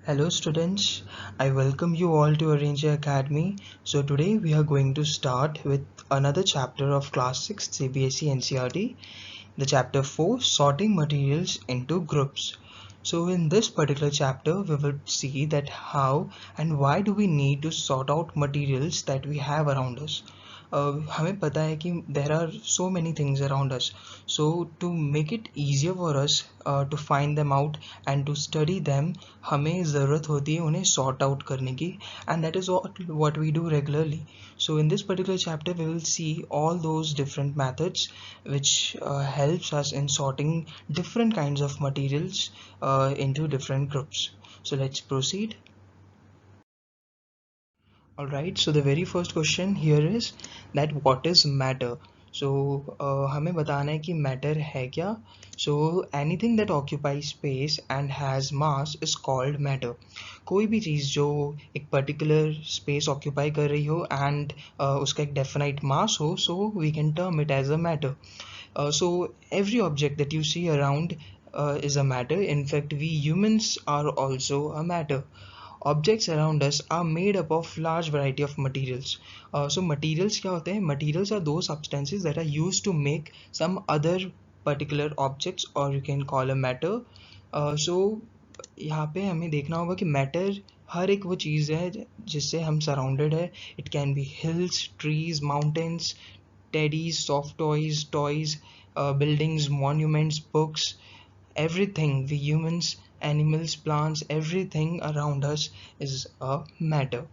Hello students, I welcome you all to Arinjay Academy. So today we are going to start with another chapter of class 6 CBSE NCERT, the chapter 4 sorting materials into groups. So in this particular chapter we will see that how and why do we need to sort out materials that we have around us. हमें पता है कि there are so many things around us, so to make it easier for us to find them out and to study them, हमें ज़रूरत होती है उन्हें sort out करने की, and that is what we do regularly. So in this particular chapter we will see all those different methods which helps us in sorting different kinds of materials into different groups. So let's proceed. Alright, so the very first question here is that what is matter? So हमें बताना है कि matter है क्या? So anything that occupies space and has mass is called matter. कोई भी चीज़ जो एक particular space occupy कर रही हो and उसका एक definite mass हो, so we can term it as a matter. So every object that you see around is a matter. In fact, we humans are also a matter. Objects around us are made up of large variety of materials. So materials क्या होते हैं? Materials are those substances that are used to make some other particular objects, or you can call a matter. So यहाँ पे हमें देखना होगा कि matter हर एक वो चीज़ है जिससे हम surrounded है. It can be hills, trees, mountains, teddies, soft toys, buildings, monuments, books, everything, we humans, animals, plants, everything around us is a matter.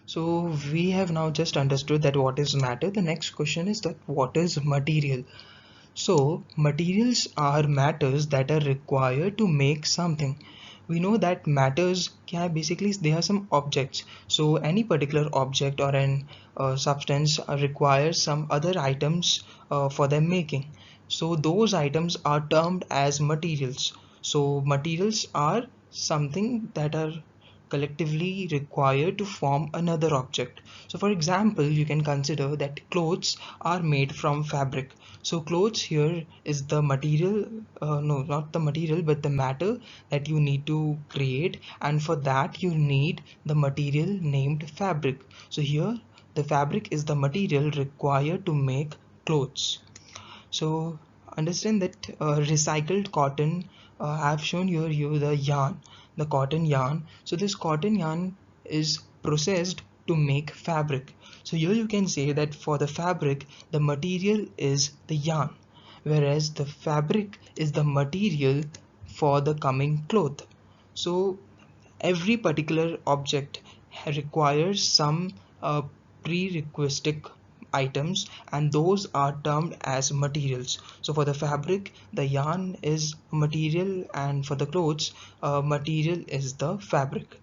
So we have now just understood that what is matter. The next question is that what is material? So materials are matters that are required to make something. We know that matters basically they are some objects. So any particular object or an substance requires some other items for their making. So those items are termed as materials. So materials are something that are collectively required to form another object. So for example, you can consider that clothes are made from fabric. So clothes here is the material, no, not the material, but the matter that you need to create, and for that you need the material named fabric. So here the fabric is the material required to make clothes. So understand that recycled cotton, I've shown here you the yarn, the cotton yarn. So this cotton yarn is processed to make fabric. So here you can say that for the fabric the material is the yarn, whereas the fabric is the material for the coming cloth. So every particular object requires some prerequisite items, and those are termed as materials. So for the fabric the yarn is material, and for the clothes material is the fabric.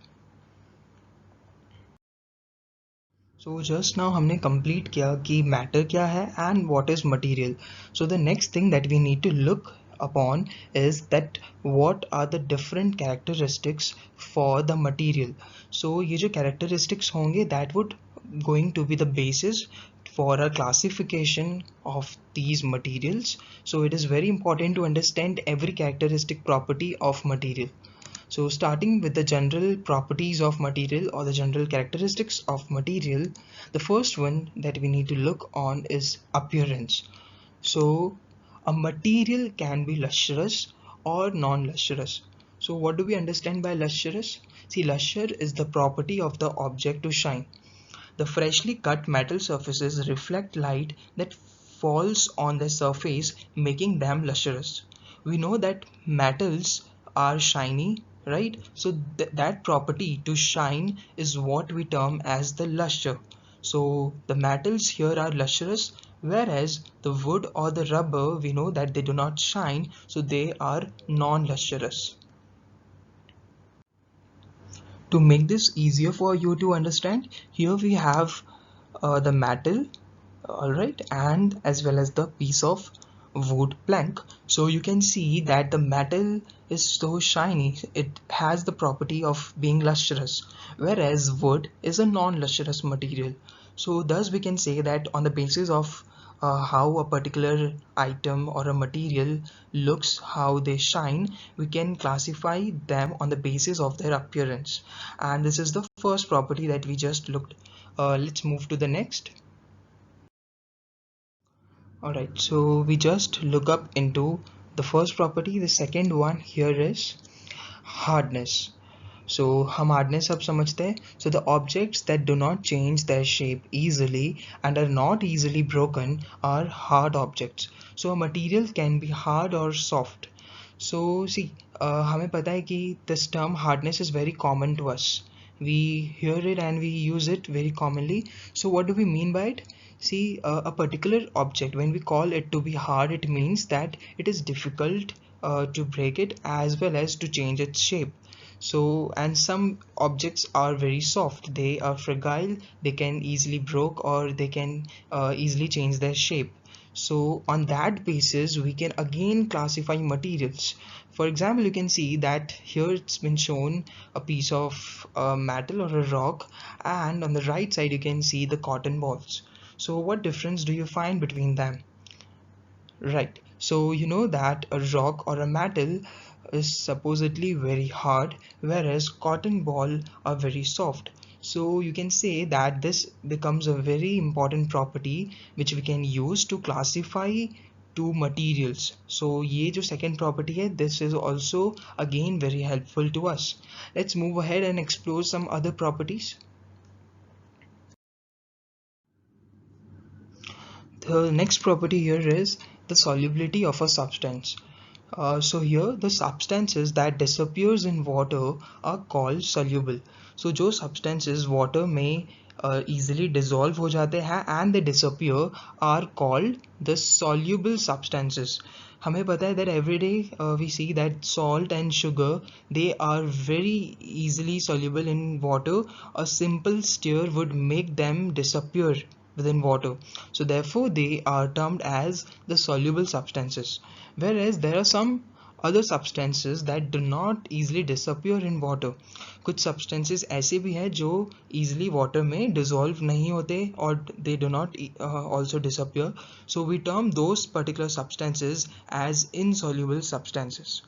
So just now हमने complete किया कि matter क्या है and what is material. So the next thing that we need to look upon is that what are the different characteristics for the material. So ये जो characteristics होंगे that would going to be the basis for a classification of these materials. So it is very important to understand every characteristic property of material. So starting with the general properties of material or the general characteristics of material, the first one that we need to look on is appearance. So a material can be lustrous or non-lustrous. So what do we understand by lustrous? See, luster is the property of the object to shine. The freshly cut metal surfaces reflect light that falls on the surface, making them lustrous. We know that metals are shiny, right? So that property to shine is what we term as the luster. So the metals here are lustrous, whereas the wood or the rubber, we know that they do not shine, so they are non-lustrous. To make this easier for you to understand, here we have the metal, alright, and as well as the piece of wood plank. So you can see that the metal is so shiny, it has the property of being lustrous, whereas wood is a non-lustrous material. So thus we can say that on the basis of how a particular item or a material looks, how they shine, we can classify them on the basis of their appearance. And this is the first property that we just looked. Let's move to the next. Alright, so we just look up into the first property. The second one here is hardness. So हम hardness अब समझते हैं. So the objects that do not change their shape easily and are not easily broken are hard objects. So a material can be hard or soft. So see, हमें पता है कि this term hardness is very common to us. We hear it and we use it very commonly. So what do we mean by it? See, a particular object, when we call it to be hard, it means that it is difficult to break it as well as to change its shape. So, and some objects are very soft, they are fragile, they can easily broke or they can easily change their shape. So on that basis we can again classify materials. For example, you can see that here it's been shown a piece of metal or a rock, and on the right side you can see the cotton balls. So what difference do you find between them? Right. So you know that a rock or a metal is supposedly very hard, whereas cotton ball are very soft. So you can say that this becomes a very important property which we can use to classify two materials. So ये जो second property है, this is also again very helpful to us. Let's move ahead and explore some other properties. The next property here is the solubility of a substance. So here the substances that disappears in water are called soluble. So जो substances water में easily dissolve हो जाते हैं and they disappear are called the soluble substances. हमें पता है that every day we see that salt and sugar, they are very easily soluble in water. A simple stir would make them disappear within water. So therefore they are termed as the soluble substances. Whereas there are some other substances that do not easily disappear in water. कुछ substances ऐसे भी हैं जो easily water में dissolve नहीं होते और they do not also disappear. So we term those particular substances as insoluble substances.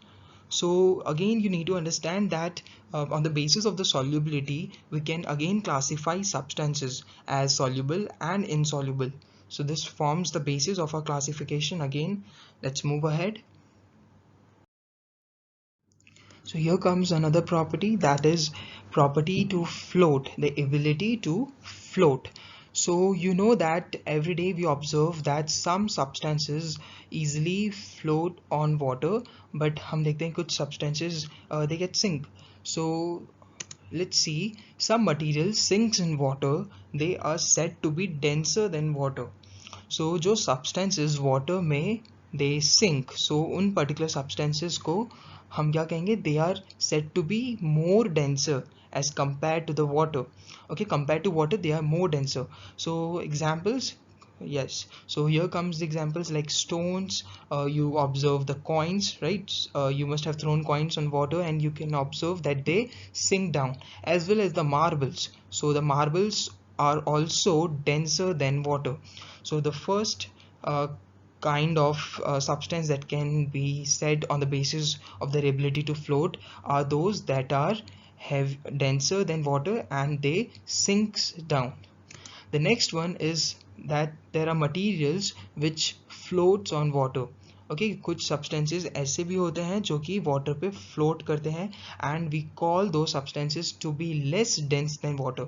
So again you need to understand that on the basis of the solubility we can again classify substances as soluble and insoluble. So this forms the basis of our classification. Again, let's move ahead. So here comes another property, that is property to float, the ability to float. So you know that every day we observe that some substances easily float on water, but हम देखते हैं कुछ substances they get sink. So let's see, some materials sinks in water, they are said to be denser than water. So जो substances water में they sink, so उन particular substances को हम क्या कहेंगे, they are said to be more denser as compared to the water. Okay, compared to water they are more denser. So examples, yes, so here comes the examples like stones. You observe the coins, right? You must have thrown coins on water and you can observe that they sink down, as well as the marbles. So the marbles are also denser than water. So the first kind of substance that can be said on the basis of their ability to float are those that are denser than water and they sinks down. The next one is that there are materials which floats on water. Okay, कुछ substances ऐसे भी होते हैं जो कि water पे float करते हैं and we call those substances to be less dense than water.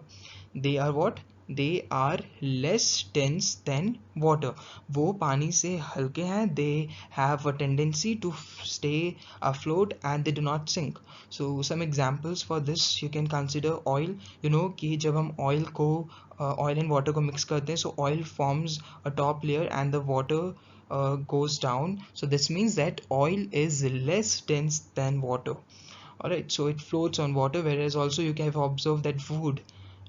They are what? They are less dense than water. वो पानी से हल्के हैं. They have a tendency to stay afloat and they do not sink. So some examples for this you can consider oil. You know कि जब हम oil को oil and water को mix करते हैं, so oil forms a top layer and the water goes down. So this means that oil is less dense than water. Alright, so it floats on water. Whereas also you can observe that wood,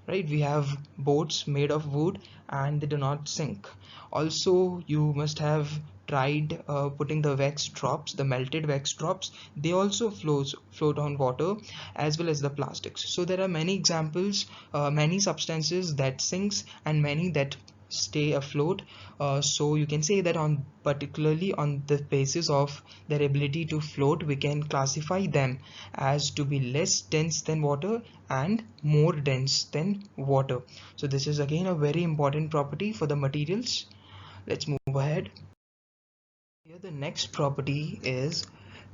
right, we have boats made of wood and they do not sink. Also you must have tried putting the wax drops, the melted wax drops, they also float on water, as well as the plastics. So there are many examples, many substances that sinks and many that stay afloat. So you can say that on particularly on the basis of their ability to float, we can classify them as to be less dense than water and more dense than water. So this is again a very important property for the materials. Let's move ahead. Here the next property is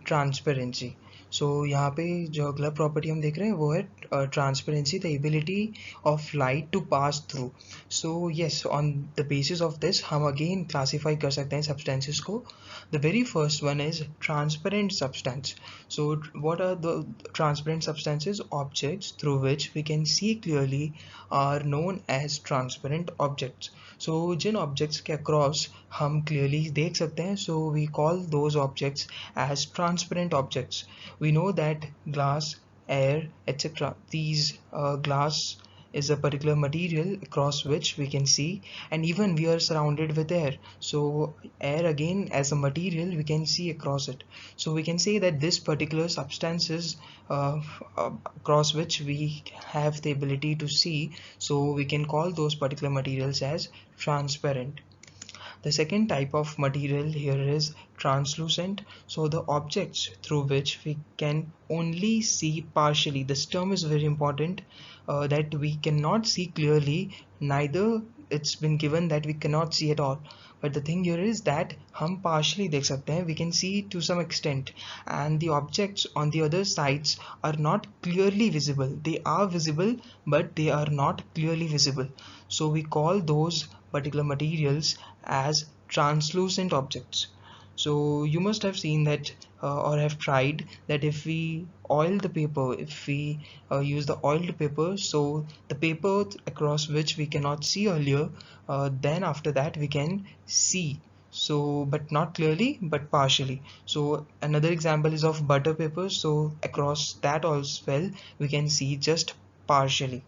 transparency. So यहाँ पे जो अगला property हम देख रहे हैं वो है transparency, the ability of light to pass through. So yes, on the basis of this हम अगेन क्लासीफाई कर सकते हैं सब्सटेंसेस को. The very first one is transparent substance. So what are the transparent substances? Objects through which we can see clearly are known as transparent objects. सो जिन objects के across हम clearly देख सकते हैं, so we call those objects as transparent objects. We know that glass, air, etc. These glass is a particular material across which we can see, and even we are surrounded with air. So air again as a material we can see across it. So we can say that this particular substances across which we have the ability to see, so we can call those particular materials as transparent. The second type of material here is translucent. So the objects through which we can only see partially. This term is very important, that we cannot see clearly, neither it's been given that we cannot see at all. But the thing here is that हम partially देख सकते हैं, we can see to some extent, and the objects on the other sides are not clearly visible. They are visible but they are not clearly visible. So we call those particular materials as translucent objects. So you must have seen that or have tried that if we oil the paper, if we use the oiled paper, so the paper across which we cannot see earlier, then after that we can see, so but not clearly but partially. So another example is of butter paper. So across that as well we can see just partially.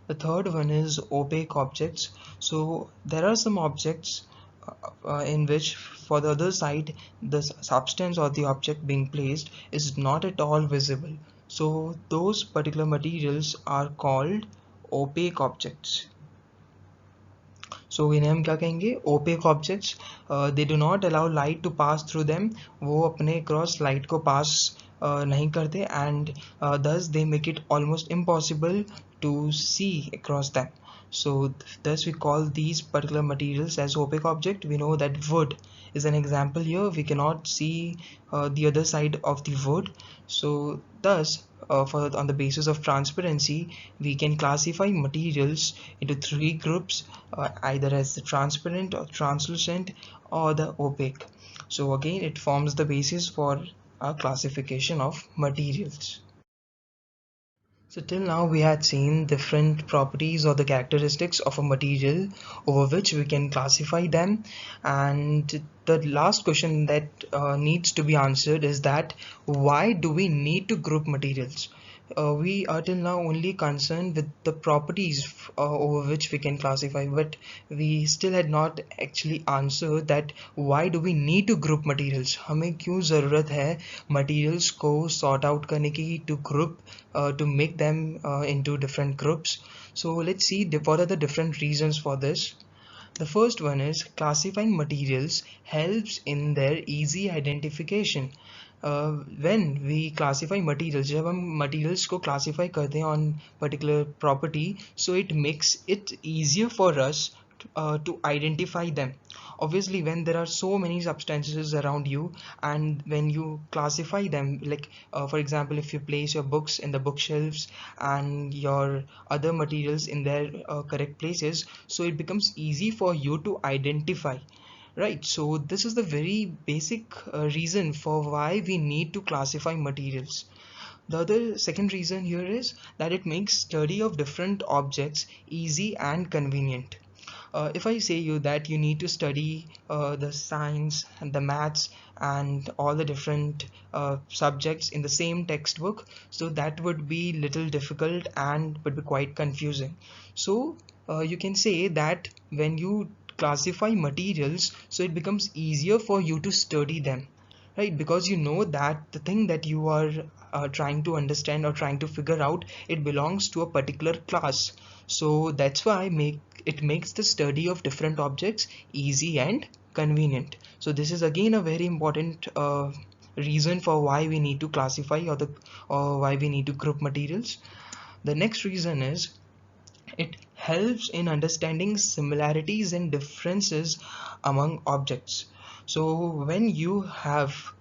The third one is opaque objects. So there are some objects in which for the other side the substance or the object being placed is not at all visible. So those particular materials are called opaque objects. So इन्हें हम क्या कहेंगे? Opaque objects. They do not allow light to pass through them. वो अपने cross light को पास नहीं करते, and thus they make it almost impossible to see across them. So thus we call these particular materials as opaque object. We know that wood is an example here. We cannot see the other side of the wood. So thus on the basis of transparency we can classify materials into three groups, either as the transparent or translucent or the opaque. So again it forms the basis for our classification of materials. So till now we had seen different properties or the characteristics of a material over which we can classify them, and the last question that needs to be answered is that why do we need to group materials? We are till now only concerned with the properties over which we can classify, but we still had not actually answered that why do we need to group materials. हमें क्यों ज़रूरत है materials को sort out करने की, to group, to make them into different groups. So let's see what are the different reasons for this. The first one is classifying materials helps in their easy identification. When we classify materials, जब हम materials को classify करते हैं on particular property, so it makes it easier for us to identify them. Obviously when there are so many substances around you and when you classify them, like for example if you place your books in the bookshelves and your other materials in their correct places, so it becomes easy for you to identify, right? So this is the very basic reason for why we need to classify materials. The other second reason here is that it makes study of different objects easy and convenient. If I say you that you need to study the science and the maths and all the different subjects in the same textbook, so that would be little difficult and would be quite confusing. So you can say that when you classify materials, so it becomes easier for you to study them, right? Because you know that the thing that you are trying to understand or trying to figure out, it belongs to a particular class. So that's why it makes the study of different objects easy and convenient. So this is again a very important reason for why we need to classify or why we need to group materials. The next reason is it helps in understanding similarities and differences among objects. So when you have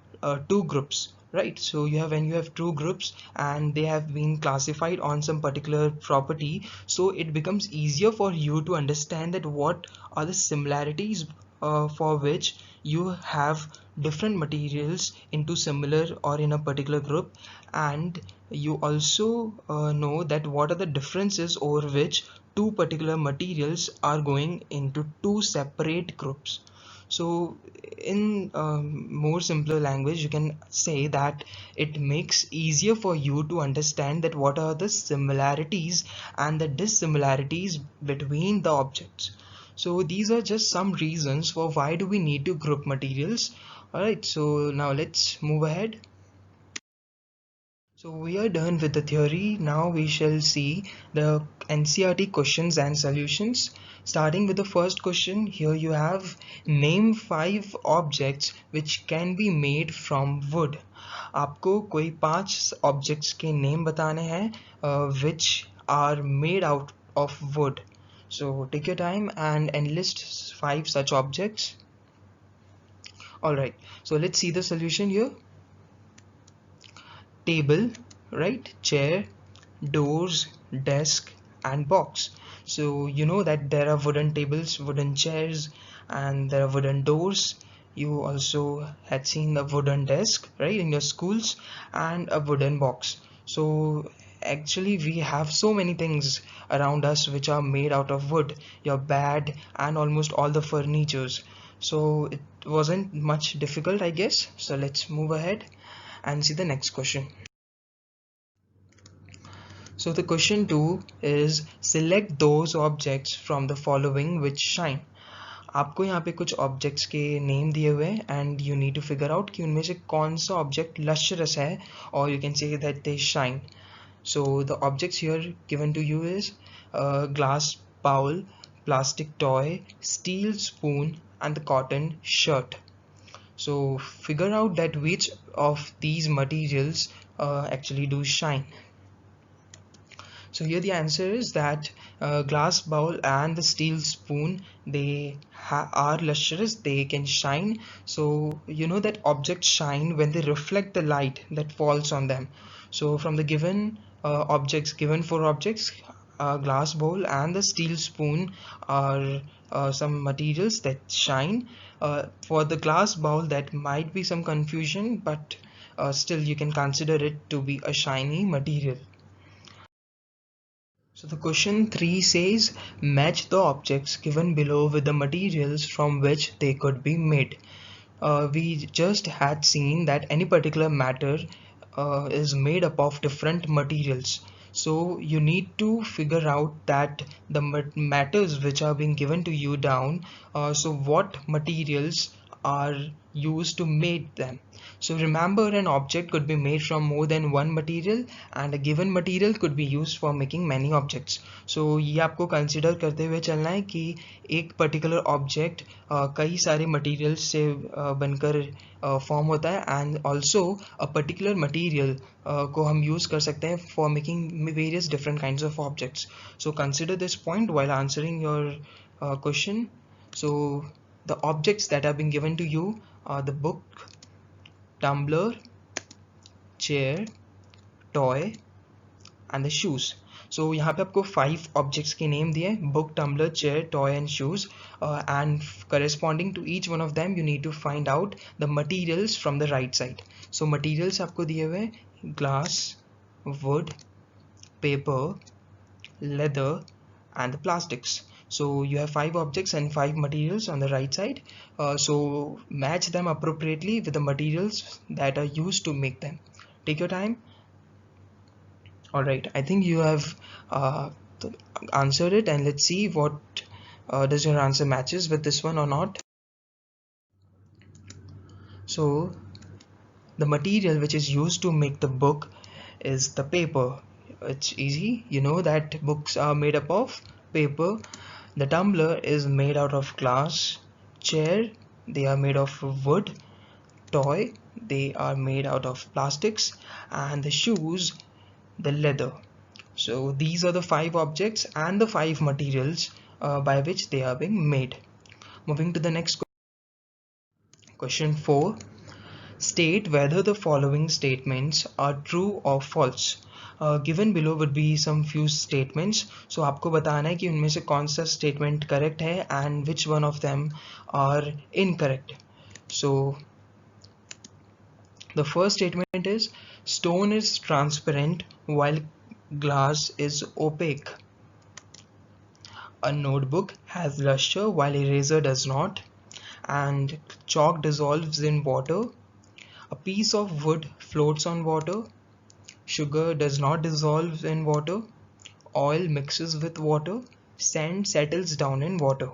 two groups, right? So when you have two groups and they have been classified on some particular property, so it becomes easier for you to understand that what are the similarities for which you have different materials into similar or in a particular group, and you also know that what are the differences over which two particular materials are going into two separate groups. So in more simpler language, you can say that it makes easier for you to understand that what are the similarities and the dissimilarities between the objects. So these are just some reasons for why do we need to group materials. Alright, so now let's move ahead. So we are done with the theory. Now we shall see the NCERT questions and solutions. Starting with the first question, here you have name 5 objects which can be made from wood. आपको कोई 5 objects के name बताने हैं which are made out of wood. So take your time and enlist 5 such objects. Alright, so let's see the solution here. Table, right? Chair, doors, desk, and box. So you know that there are wooden tables, wooden chairs, and there are wooden doors. You also had seen a wooden desk, right, in your schools, and a wooden box. So actually we have so many things around us which are made out of wood, your bed and almost all the furnitures. So it wasn't much difficult, I guess. So let's move ahead and see the next question. So the question 2 is select those objects from the following which shine. आपको यहाँ पे कुछ objects के name दिए हुए हैं and you need to figure out कि उनमें से कौन सा object lustrous है, or you can say that they shine. So the objects here given to you is a glass bowl, plastic toy, steel spoon, and the cotton shirt. So figure out that which of these materials actually do shine. So here the answer is that glass bowl and the steel spoon, they are lustrous, they can shine. So you know that objects shine when they reflect the light that falls on them. So from the given given 4 objects, glass bowl and the steel spoon are some materials that shine. For the glass bowl, that might be some confusion, but still you can consider it to be a shiny material. So the question 3 says match the objects given below with the materials from which they could be made. We just had seen that any particular matter is made up of different materials. So you need to figure out that the matters which are being given to you down, so what materials are used to make them. So remember, an object could be made from more than one material and a given material could be used for making many objects. So ये आपको consider करते हुए चलना है कि एक particular object कई सारे materials से बनकर form होता है, and also a particular material को हम use कर सकते हैं for making various different kinds of objects. So consider this point while answering your question. So the objects that have been given to you are the book, tumbler, chair, toy, and the shoes. So यहाँ पे आपको 5 objects के name दिए हैं: book, tumbler, chair, toy, and shoes. And corresponding to each one of them, you need to find out the materials from the right side. So materials आपको दिए हुए हैं glass, wood, paper, leather, and the plastics. So you have 5 objects and 5 materials on the right side. So match them appropriately with the materials that are used to make them. Take your time. Alright, I think you have answered it, and let's see what does your answer matches with this one or not. So The material which is used to make the book is the paper. It's easy, you know that books are made up of paper. The tumbler is made out of glass. Chair, they are made of wood. Toy, they are made out of plastics. And the shoes, the leather. So these are the 5 objects and the 5 materials by which they are being made. Moving to the next question 4. State whether the following statements are true or false. Given below would be some few statements. So आपको बताना है कि उनमें से कौन सा statement correct है and which one of them are incorrect. So the first statement is stone is transparent while glass is opaque. A notebook has luster while eraser does not, and chalk dissolves in water. A piece of wood floats on water. Sugar does not dissolve in water. Oil mixes with water. Sand settles down in water.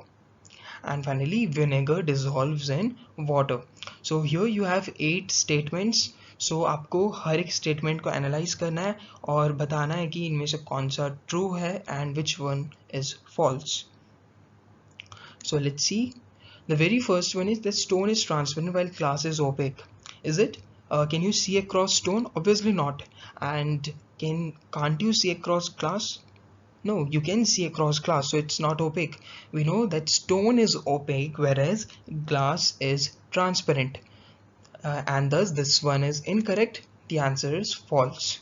And finally, vinegar dissolves in water. So here you have 8 statements. So आपको हर एक statement को analyze करना है और बताना है कि इनमें से कौन सा true है and which one is false. So let's see. The very first one is that stone is transparent while glass is opaque. Is it? Can you see across stone? Obviously not. And can't you see across glass? No, you can see across glass, so it's not opaque. We know that stone is opaque whereas glass is transparent. And thus this one is incorrect. The answer is false.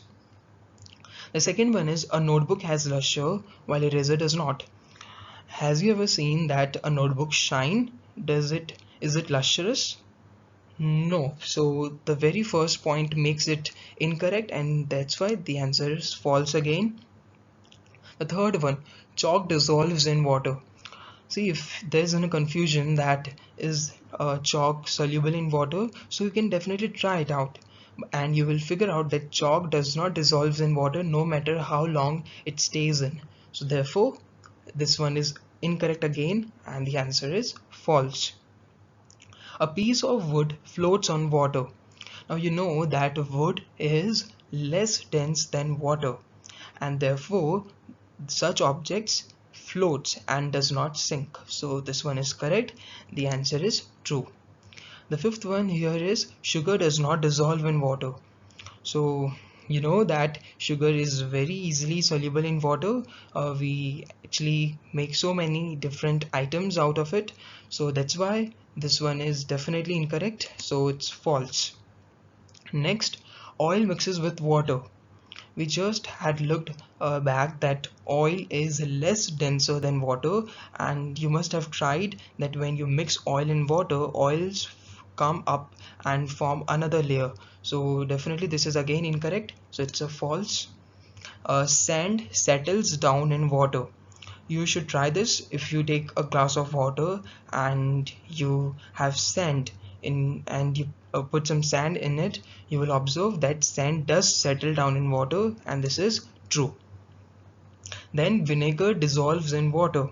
The second one is a notebook has luster while eraser does not. Has you ever seen that a notebook shine? Is it lustrous? No. So the very first point makes it incorrect, and that's why the answer is false again. The third one, chalk dissolves in water. See, if there's a confusion that is chalk soluble in water, so you can definitely try it out and you will figure out that chalk does not dissolve in water no matter how long it stays in. So therefore this one is incorrect again, and the answer is false. A piece of wood floats on water. Now you know that wood is less dense than water, and therefore such objects floats and does not sink. So this one is correct. The answer is true. The fifth one here is sugar does not dissolve in water. So you know that sugar is very easily soluble in water. We actually make so many different items out of it. So that's why this one is definitely incorrect. So it's false. Next, oil mixes with water. We just had looked back that oil is less denser than water, and you must have tried that when you mix oil in water, oils come up and form another layer. So definitely this is again incorrect. So it's a false. Sand settles down in water. You should try this. If you take a glass of water and you have sand in and you put some sand in it, you will observe that sand does settle down in water, and this is true. Then vinegar dissolves in water.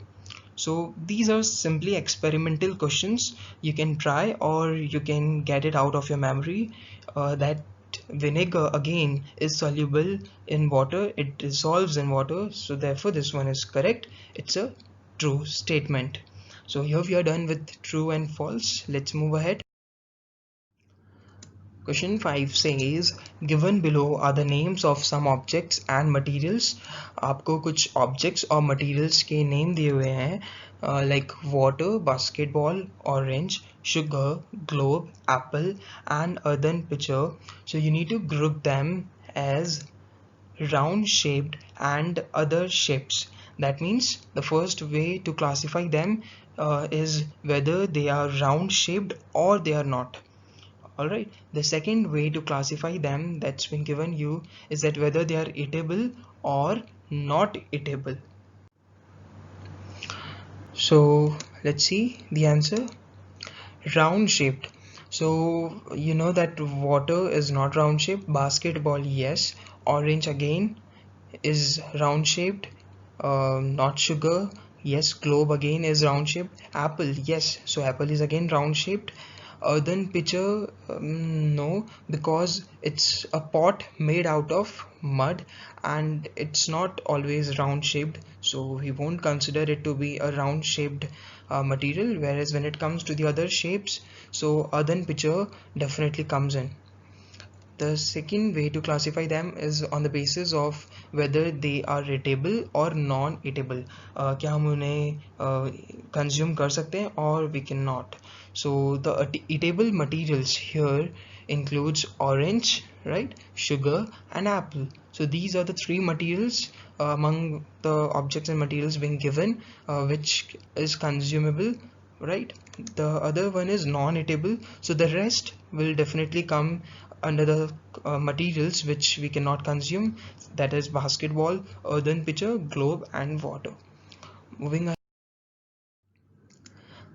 So these are simply experimental questions. You can try or you can get it out of your memory that vinegar again is soluble in water, it dissolves in water, so therefore this one is correct. It's a true statement. So here we are done with true and false. Let's move ahead. Question 5 says given below are the names of some objects and materials. आपको कुछ objects और materials के name दिए हुए हैं like water, basketball, orange, sugar, globe, apple and earthen pitcher. So you need to group them as round shaped and other shapes. That means the first way to classify them is whether they are round shaped or they are not. Alright, the second way to classify them that's been given you is that whether they are eatable or not eatable. So let's see the answer. Round shaped. So you know that water is not round shaped. Basketball, yes. Orange again is round shaped. Not sugar, yes. Globe again is round shaped. Apple, yes. So apple is again round shaped. Earthen pitcher, no, because it's a pot made out of mud and it's not always round shaped, so we won't consider it to be a round shaped material. Whereas when it comes to the other shapes, so earthen pitcher definitely comes in. The second way to classify them is on the basis of whether they are eatable or non-eatable. क्या हम उन्हें consume कर सकते हैं or we cannot. So the eatable materials here includes orange, right, sugar and apple. So these are the three materials among the objects and materials being given which is consumable, right? The other one is non-eatable, so the rest will definitely come under the materials which we cannot consume, that is basketball, earthen pitcher, globe and water. Moving.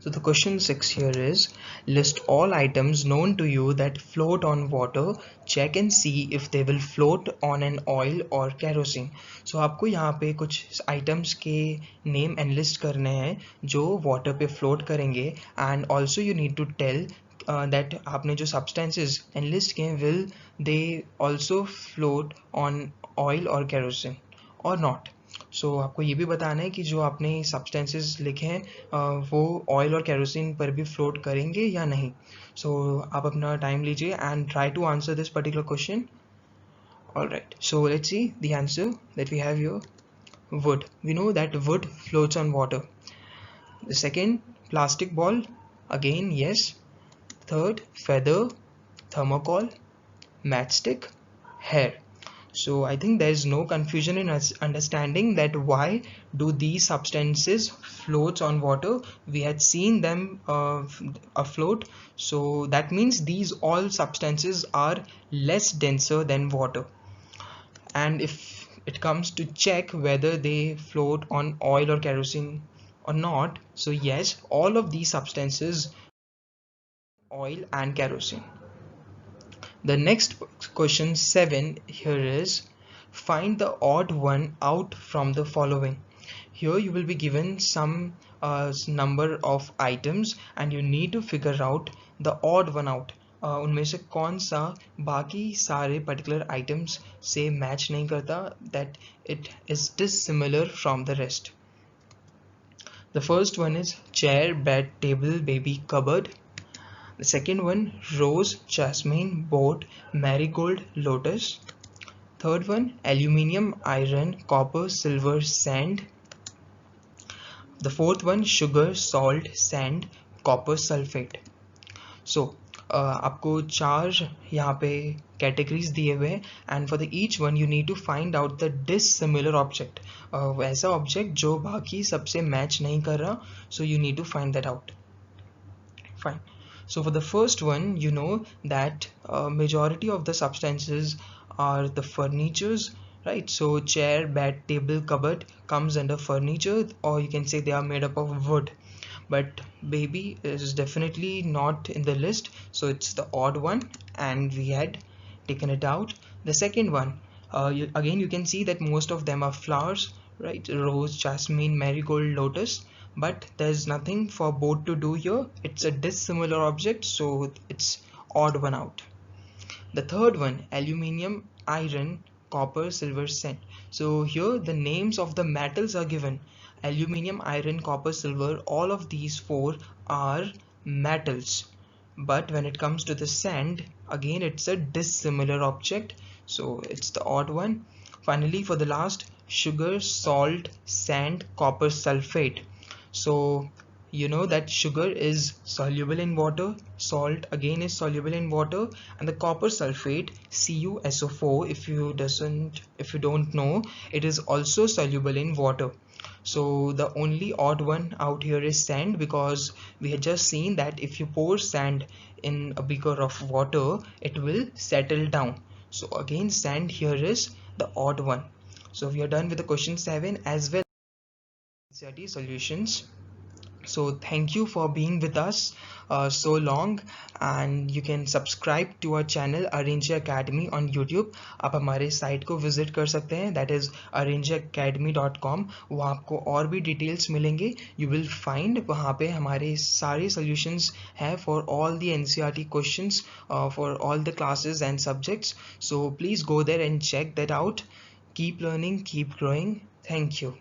So the question 6 here is, list all items known to you that float on water. Check and see if they will float on an oil or kerosene. So आपको यहाँ पे कुछ items के name enlist करने हैं जो water पे float करेंगे, and also you need to tell that आपने जो substances enlist किए will they also float on oil or kerosene or not. सो आपको ये भी बताना है कि जो आपने सब्सटेंसेस लिखे हैं वो ऑयल और केरोसिन पर भी फ्लोट करेंगे या नहीं. सो आप अपना टाइम लीजिए and try to answer this particular question. Alright, so let's see the answer that we have here. Wood. We know that wood floats on water. The second, plastic ball. Again, yes. Third, feather, thermocol, matchstick, hair. So I think there is no confusion in us understanding that why do these substances float on water. We had seen them afloat, so that means these all substances are less denser than water. And if it comes to check whether they float on oil or kerosene or not, so yes, all of these substances oil and kerosene. The next question 7 here is, find the odd one out from the following. Here you will be given some number of items and you need to figure out the odd one out. उनमें से कौन सा बाकी सारे particular items से match नहीं करता, that it is dissimilar from the rest. The first one is chair, bed, table, baby, cupboard. The second one, rose, jasmine, boat, marigold, lotus. Third one, aluminium, iron, copper, silver, sand. The fourth one, sugar, salt, sand, copper sulfate. So आपको चार यहाँ पे categories दिए हुए हैं and for the each one you need to find out the dissimilar object. वैसा object जो बाकी सबसे मैच नहीं कर रहा, so you need to find that out. Fine. So for the first one, you know that majority of the substances are the furnitures, right? So chair, bed, table, cupboard comes under furniture, or you can say they are made up of wood. But baby is definitely not in the list, so it's the odd one and we had taken it out. The second one, again you can see that most of them are flowers, right? Rose, jasmine, marigold, lotus, but there's nothing for boat to do here. It's a dissimilar object, so it's odd one out. The third one, aluminium, iron, copper, silver, sand. So here the names of the metals are given. Aluminium, iron, copper, silver, all of these four are metals. But when it comes to the sand, again it's a dissimilar object, so it's the odd one. Finally, for the last, sugar, salt, sand, copper sulfate. So you know that sugar is soluble in water, salt again is soluble in water, and the copper sulfate, CuSO4, if you don't know, it is also soluble in water. So the only odd one out here is sand, because we had just seen that if you pour sand in a beaker of water, it will settle down. So again, sand here is the odd one. So we are done with the question 7 as well as NCERT solutions. So thank you for being with us so long, and you can subscribe to our channel Arinjay Academy on YouTube. आप हमारे site को visit कर सकते हैं, that is arinjayacademy.com. वहाँ आपको और भी डिटेल्स मिलेंगे. यू विल फाइंड वहाँ पे हमारे सारे सॉल्यूशंस हैं for all the NCERT questions for all the classes and subjects. So please go there and check that out. Keep learning, keep growing. Thank you.